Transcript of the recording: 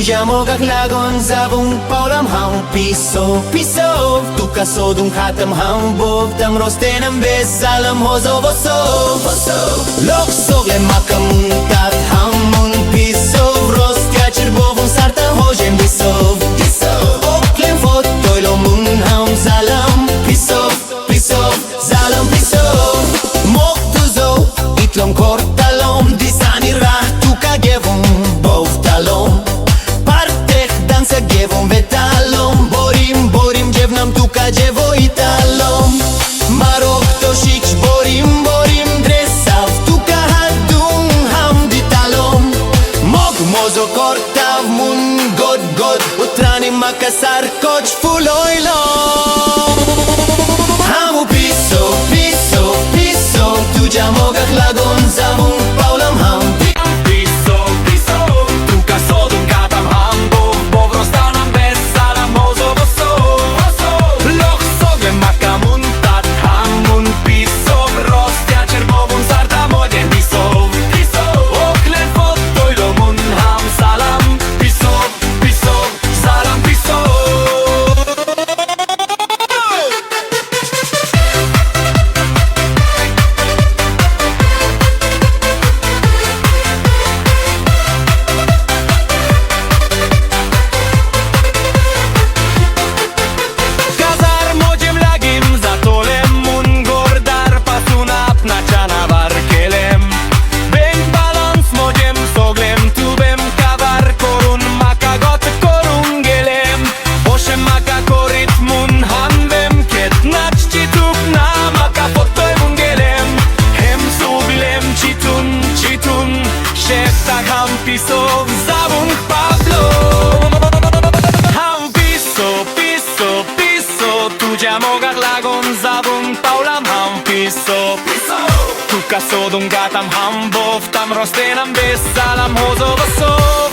Tudzia mogach lagon zawung paulam ham piso piso tu kasodung khatam ham bov tam rostenam besalam hozo voso lok sogle makam tat hamun piso rostya cherbovun sarta hojem piso oklem fotoilo mun ham zalam piso piso zalam piso mok tuzo itlom kortalom disani rah tu kagevum bov talom Dansa gevon vetalom Borim, borim dziewnam tuka dziewo i talom Marok to shich borim, borim dresav tuka hadung ham di talom Mog mozo kortav mun god god Utrani makasar koch fuloilom Hamu piso, piso, piso Tudzia mogach lagon zavung paulam ham Piso, zawung Pablo Ham piso, piso, piso Tudzia mogach lagon zawung paulam ham piso Tu kasodung gatam ham bov tam rostenam besalam hozo vaso